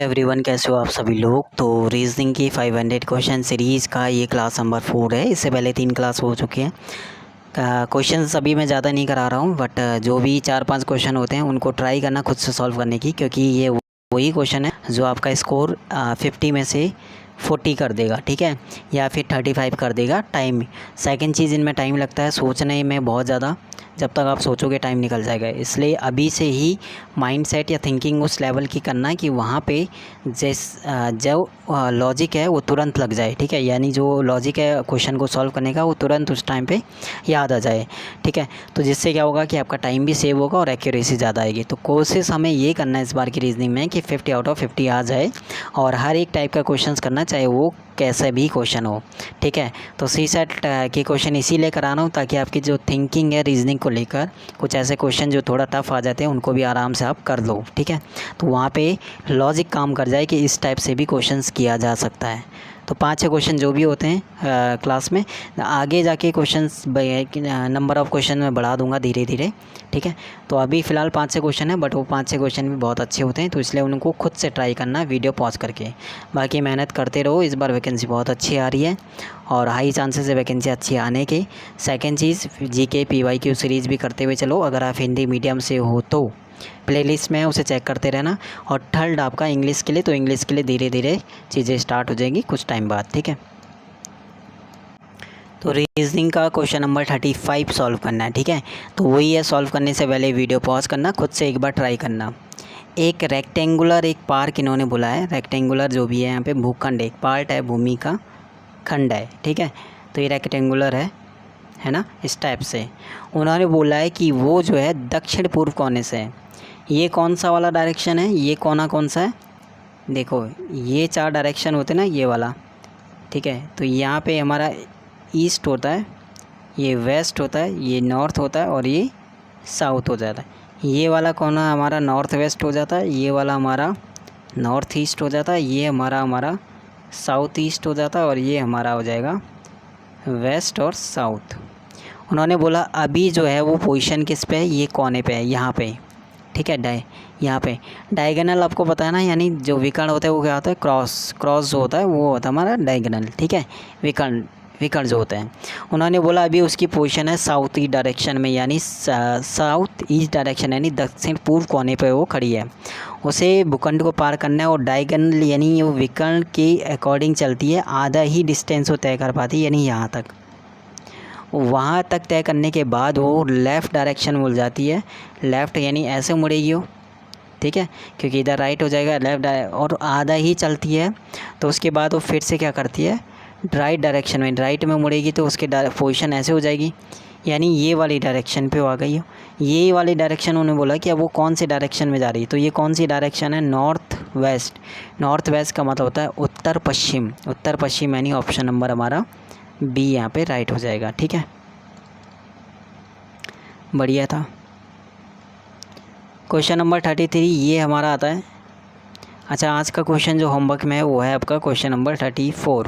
Everyone, कैसे हो आप सभी लोग। तो रीजनिंग की 500 क्वेश्चन सीरीज़ का ये क्लास नंबर 4 है। इससे पहले 3 क्लास हो चुके हैं। क्वेश्चन अभी मैं ज़्यादा नहीं करा रहा हूँ, बट जो भी 4-5 क्वेश्चन होते हैं उनको ट्राई करना खुद से सॉल्व करने की, क्योंकि ये वही क्वेश्चन है जो आपका स्कोर 50 में से 40 कर देगा, ठीक है, या फिर 35 कर देगा। टाइम, सेकंड चीज़, इनमें टाइम लगता है सोचने में बहुत ज़्यादा। जब तक आप सोचोगे टाइम निकल जाएगा, इसलिए अभी से ही माइंडसेट या थिंकिंग उस लेवल की करना है कि वहाँ पे जो लॉजिक है वो तुरंत लग जाए, ठीक है, यानी जो लॉजिक है क्वेश्चन को सॉल्व करने का वो तुरंत उस टाइम पे याद आ जाए, ठीक है। तो जिससे क्या होगा कि आपका टाइम भी सेव होगा और एक्यूरेसी ज़्यादा आएगी। तो कोशिश हमें ये करना है इस बार की रीजनिंग में कि 50 आउट ऑफ 50 आ जाए, और हर एक टाइप का क्वेश्चन करना, चाहे वो कैसे भी क्वेश्चन हो, ठीक है। तो सी सेट के क्वेश्चन इसीलिए करा रहा हूँ ताकि आपकी जो थिंकिंग है रीजनिंग को लेकर, कुछ ऐसे क्वेश्चन जो थोड़ा टफ आ जाते हैं उनको भी आराम से आप कर लो, ठीक है। तो वहाँ पे लॉजिक काम कर जाए कि इस टाइप से भी क्वेश्चंस किया जा सकता है। तो 5-6 क्वेश्चन जो भी होते हैं क्लास में, आगे जाके क्वेश्चंस नंबर ऑफ़ क्वेश्चन मैं बढ़ा दूंगा धीरे धीरे, ठीक है। तो अभी फ़िलहाल 5-6 क्वेश्चन है, बट वो 5-6 क्वेश्चन भी बहुत अच्छे होते हैं, तो इसलिए उनको खुद से ट्राई करना वीडियो पॉज करके। बाकी मेहनत करते रहो, इस बार वैकेंसी बहुत अच्छी आ रही है और हाई चांसेस है वैकेंसी अच्छी आने के। सेकंड चीज़, जीके PYQ सीरीज़ भी करते हुए चलो, अगर आप हिंदी मीडियम से हो तो प्लेलिस्ट में उसे चेक करते रहना। और थर्ड आपका इंग्लिश के लिए, तो इंग्लिश के लिए धीरे धीरे चीज़ें स्टार्ट हो जाएंगी कुछ टाइम बाद, ठीक है। तो रीजनिंग का क्वेश्चन नंबर 35 सॉल्व करना है, ठीक है। तो वही है, सॉल्व करने से पहले वीडियो पॉज करना, खुद से एक बार ट्राई करना। एक रेक्टेंगुलर एक पार्क इन्होंने बोला है, रेक्टेंगुलर जो भी है यहाँ पे भूखंड एक पार्ट है, भूमि का खंड है, ठीक है। तो ये रेक्टेंगुलर है ना, इस टाइप से उन्होंने बोला है कि वो जो है दक्षिण पूर्व कोने से है। ये कौन सा वाला डायरेक्शन है, ये कोना कौन सा है, देखो ये 4 डायरेक्शन होते हैं ना, ये वाला, ठीक है। तो यहाँ पे हमारा ईस्ट होता है, ये वेस्ट होता है, ये नॉर्थ होता है और ये साउथ हो जाता है। ये वाला कोना हमारा नॉर्थ वेस्ट हो जाता है, ये वाला हमारा नॉर्थ ईस्ट हो जाता है, ये हमारा साउथ ईस्ट हो जाता है और ये हमारा हो जाएगा वेस्ट और साउथ। उन्होंने बोला अभी जो है वो पोजीशन किस पे है, ये कोने पे है, यहाँ पे, ठीक है। यहाँ पे डायगोनल आपको पता है ना, यानी जो विकर्ण होता है वो क्या होता है, क्रॉस जो होता है वो होता है हमारा डायगोनल, ठीक है। विकर्ण जो होता है, उन्होंने बोला अभी उसकी पोजीशन है साउथ ईस्ट डायरेक्शन में, यानी साउथ ईस्ट डायरेक्शन यानी दक्षिण पूर्व कोने पे वो खड़ी है। उसे भूखंड को पार करना है और डायगोनल यानी वो विकर्ण के अकॉर्डिंग चलती है, आधा ही डिस्टेंस वो तय कर पाती है, यानी यहाँ तक। वहाँ तक तय करने के बाद वो लेफ़्ट डायरेक्शन मिल जाती है, लेफ़्ट यानी ऐसे मुड़ेगी वो, ठीक है, क्योंकि इधर राइट हो जाएगा, लेफ़्ट और आधा ही चलती है। तो उसके बाद वो फिर से क्या करती है, राइट डायरेक्शन में, राइट में मुड़ेगी, तो उसकी पोजीशन ऐसे हो जाएगी, यानी ये वाली डायरेक्शन पे आ गई हो। ये वाली डायरेक्शन उन्होंने बोला कि अब वो कौन सी डायरेक्शन में जा रही है, तो ये कौन सी डायरेक्शन है, नॉर्थ वेस्ट। नॉर्थ वेस्ट का मतलब होता है उत्तर पश्चिम, उत्तर पश्चिम, यानी ऑप्शन नंबर हमारा बी यहाँ पे राइट हो जाएगा, ठीक है। बढ़िया था। क्वेश्चन नंबर 33 ये हमारा आता है। अच्छा, आज का क्वेश्चन जो होमवर्क में है वो है आपका क्वेश्चन नंबर 34।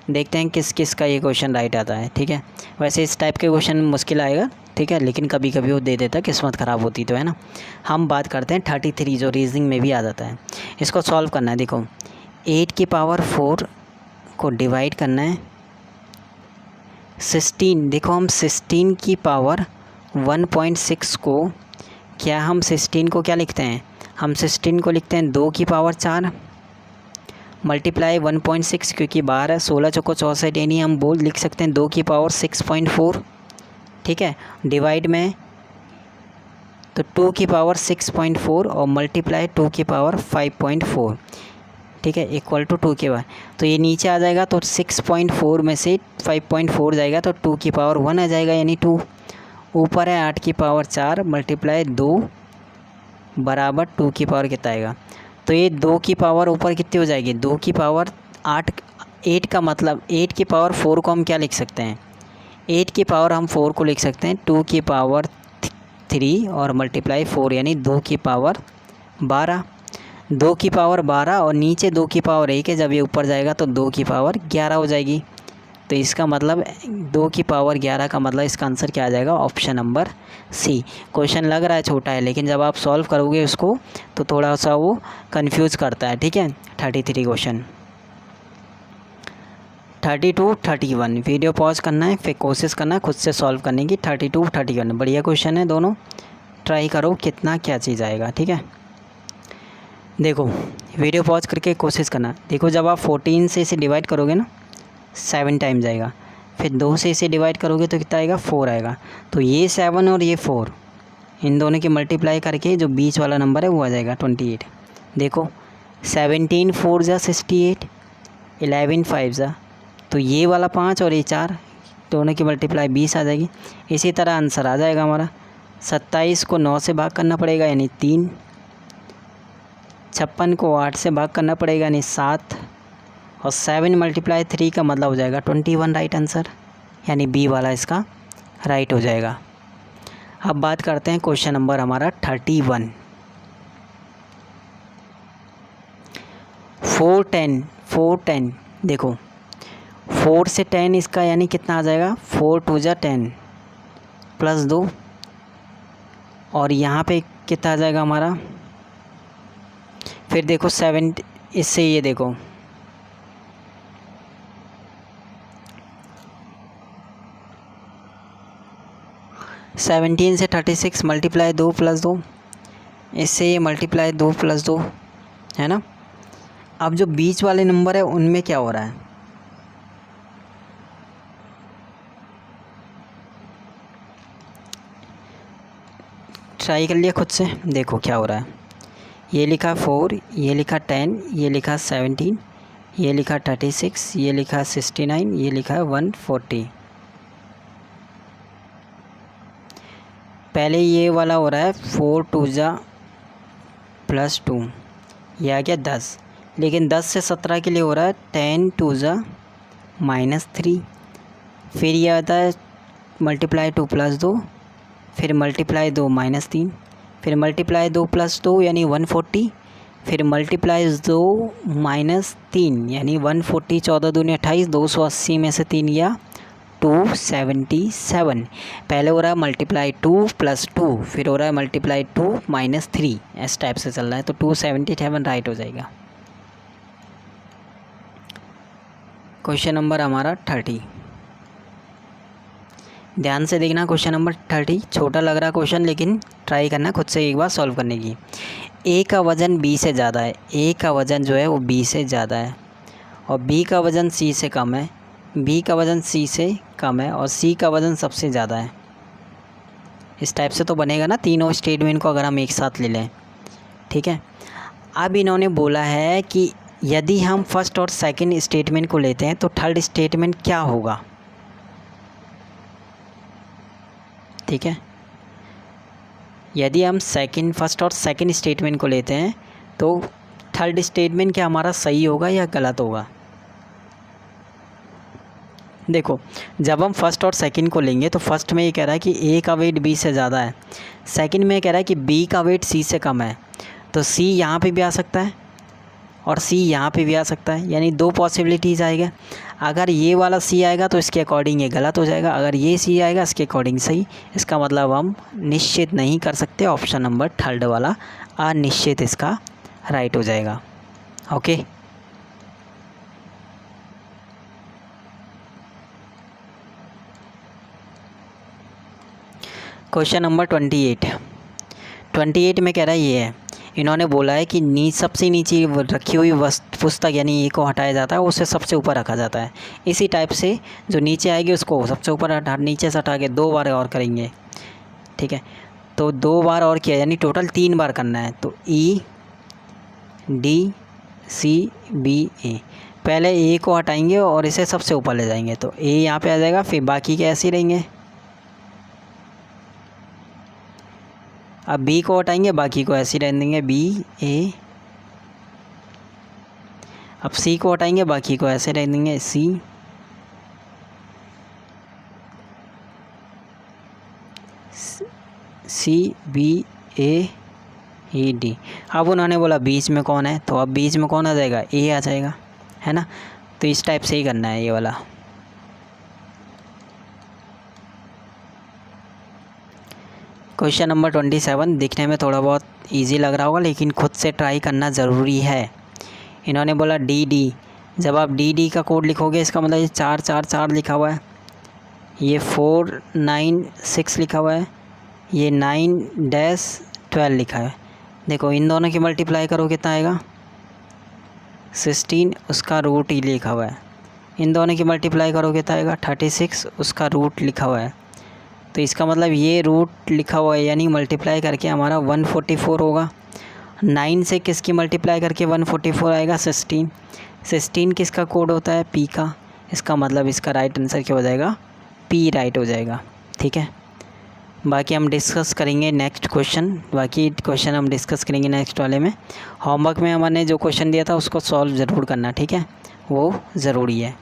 देखते हैं किस किस का ये क्वेश्चन राइट आता है, ठीक है। वैसे इस टाइप के क्वेश्चन मुश्किल आएगा, ठीक है, लेकिन कभी कभी वो दे देता, किस्मत ख़राब होती तो है ना। हम बात करते हैं 33 जो रीजनिंग में भी आ जाता है। इसको सॉल्व करना है। देखो 8 की पावर 4 को डिवाइड करना है 16। देखो हम 16 की पावर 1.6 को, क्या हम 16 को क्या लिखते हैं, हम 16 को लिखते हैं 2 की पावर 4 मल्टीप्लाई 1.6, क्योंकि 12 16 चौको 64, यानी हम लिख सकते हैं 2 की पावर 6.4, ठीक है। डिवाइड में तो 2 की पावर 6.4 और मल्टीप्लाई 2 की पावर 5.4, ठीक है, इक्वल टू 2 के बाद। तो ये नीचे आ जाएगा, तो 6.4 में से 5.4 जाएगा तो 2 की पावर 1 आ जाएगा, यानी 2। ऊपर है 8 की पावर 4 मल्टीप्लाई 2 बराबर 2 की पावर कितना आएगा, तो ये 2 की पावर ऊपर कितनी हो जाएगी, 2 की पावर 8 का मतलब 8 की पावर 4 को हम क्या लिख सकते हैं, 8 की पावर हम 4 को लिख सकते हैं 2 की पावर 3 और मल्टीप्लाई 4, यानी 2 की पावर 12। 2 की पावर 12 और नीचे 2 की पावर 1 है, जब ये ऊपर जाएगा तो 2 की पावर 11 हो जाएगी, तो इसका मतलब 2 की पावर 11 का मतलब इसका आंसर क्या आ जाएगा, ऑप्शन नंबर सी। क्वेश्चन लग रहा है छोटा है, लेकिन जब आप सॉल्व करोगे उसको तो थोड़ा सा वो कंफ्यूज करता है, ठीक है। 33 क्वेश्चन, 32 31 वीडियो पॉज करना है, फिर कोशिश करना है खुद से सॉल्व करने की। 32 31 बढ़िया क्वेश्चन है दोनों, ट्राई करो कितना क्या चीज़ आएगा, ठीक है। देखो वीडियो पॉज करके कोशिश करना। देखो जब आप 14 से इसे डिवाइड करोगे ना 7 टाइम्स आएगा, फिर 2 से इसे डिवाइड करोगे तो कितना आएगा, 4 आएगा। तो ये 7 और ये 4 इन दोनों की मल्टीप्लाई करके जो बीच वाला नंबर है वो आ जाएगा 28। देखो 17 4 जा 68, 11 5 जा, तो ये वाला 5 और ये 4 दोनों की मल्टीप्लाई 20 आ जाएगी। इसी तरह आंसर आ जाएगा हमारा। 27 को 9 से भाग करना पड़ेगा यानी 3, 56 को 8 से भाग करना पड़ेगा यानी 7, और 7 × 3 का मतलब हो जाएगा 21 राइट आंसर, यानी बी वाला इसका राइट हो जाएगा। अब बात करते हैं क्वेश्चन नंबर हमारा 31। 4 10 देखो 4 से 10 इसका यानी कितना आ जाएगा, 4 2 जा 10 प्लस 2, और यहाँ पे कितना आ जाएगा हमारा, फिर देखो 7 इससे ये देखो 17 से 36 मल्टीप्लाई 2 प्लस 2, इससे ये मल्टीप्लाई 2 प्लस 2 है ना। अब जो बीच वाले नंबर है उनमें क्या हो रहा है, ट्राई कर लिया खुद से, देखो क्या हो रहा है। ये लिखा 4, ये लिखा 10, ये लिखा 17, ये लिखा 36, ये लिखा 69, ये लिखा 140। पहले ये वाला हो रहा है 4 2 जा प्लस 2, यह आ गया 10, लेकिन 10 से 17 के लिए हो रहा है 10 2 जा -3, फिर यह आता है मल्टीप्लाई 2 प्लस 2, फिर मल्टीप्लाई 2 -3, फिर मल्टीप्लाई 2 प्लस 2 यानी 140, फिर मल्टीप्लाई 2 -3 यानी 140, 14 दूनी 28, 280 में से 3 या 277। पहले हो रहा है मल्टीप्लाई 2 प्लस 2, फिर हो रहा है मल्टीप्लाई 2 -3, इस टाइप से चल रहा है, तो 277 राइट हो जाएगा। क्वेश्चन नंबर हमारा 30, ध्यान से देखना। क्वेश्चन नंबर 30 छोटा लग रहा क्वेश्चन, लेकिन ट्राई करना खुद से एक बार सॉल्व करने की। ए का वज़न बी से ज़्यादा है, ए का वज़न जो है वो बी से ज़्यादा है, और बी का वज़न सी से कम है, बी का वज़न सी से कम है, और सी का वज़न सबसे ज़्यादा है। इस टाइप से तो बनेगा ना तीनों स्टेटमेंट को अगर हम एक साथ ले लें, ठीक है। अब इन्होंने बोला है कि यदि हम फर्स्ट और सेकंड स्टेटमेंट को लेते हैं तो थर्ड स्टेटमेंट क्या होगा, ठीक है। यदि हम फर्स्ट और सेकंड स्टेटमेंट को लेते हैं तो थर्ड स्टेटमेंट क्या हमारा सही होगा या गलत होगा। देखो जब हम फर्स्ट और सेकंड को लेंगे तो फर्स्ट में ये कह रहा है कि ए का वेट बी से ज़्यादा है, सेकंड में कह रहा है कि बी का वेट सी से कम है, तो सी यहाँ पे भी आ सकता है और सी यहाँ पे भी आ सकता है, यानी 2 पॉसिबिलिटीज़ आएगा। अगर ये वाला सी आएगा तो इसके अकॉर्डिंग ये गलत हो जाएगा, अगर ये सी आएगा इसके अकॉर्डिंग सही। इसका मतलब हम निश्चित नहीं कर सकते, ऑप्शन नंबर थर्ड वाला अनिश्चित इसका राइट हो जाएगा। ओके, क्वेश्चन नंबर 28 में कह रहा है ये है, इन्होंने बोला है कि सबसे नीचे रखी हुई पुस्तक यानी ए को हटाया जाता है, उसे सबसे ऊपर रखा जाता है। इसी टाइप से जो नीचे आएगी उसको सबसे ऊपर नीचे से हटा के 2 बार और करेंगे, ठीक है। तो 2 बार और किया यानी टोटल 3 बार करना है। तो ई डी सी बी ए, पहले ए को हटाएंगे और इसे सबसे ऊपर ले जाएंगे, तो ए यहाँ पे आ जाएगा, फिर बाकी के ऐसे ही रहेंगे। अब बी को हटाएंगे, बाकी को ऐसे ही रहने देंगे, बी ए। अब सी को हटाएंगे, बाकी को ऐसे रहने देंगे, सी। सी बी ए ई डी। अब उन्होंने बोला बीच में कौन है, तो अब बीच में कौन आ जाएगा, ए आ जाएगा, है ना। तो इस टाइप से ही करना है ये वाला। क्वेश्चन नंबर 27 दिखने में थोड़ा बहुत इजी लग रहा होगा, लेकिन खुद से ट्राई करना ज़रूरी है। इन्होंने बोला डी, जब आप डी का कोड लिखोगे इसका मतलब ये 444 लिखा हुआ है, ये 496 लिखा हुआ है, ये 9-12 लिखा है। देखो इन दोनों की मल्टीप्लाई करो कितना आएगा 16, उसका रूट ही लिखा हुआ है। इन दोनों की मल्टीप्लाई करो कितना आएगा 36, उसका रूट लिखा हुआ है। तो इसका मतलब ये रूट लिखा हुआ है, यानी मल्टीप्लाई करके हमारा 144 होगा। 9 से किसकी मल्टीप्लाई करके 144 आएगा 16 किसका कोड होता है पी का। इसका मतलब इसका राइट आंसर क्या हो जाएगा पी राइट हो जाएगा। ठीक है, बाकी हम डिस्कस करेंगे नेक्स्ट क्वेश्चन, बाकी क्वेश्चन हम डिस्कस करेंगे नेक्स्ट वाले में। होमवर्क में हमने जो क्वेश्चन दिया था उसको सॉल्व ज़रूर करना, ठीक है, वो ज़रूरी है।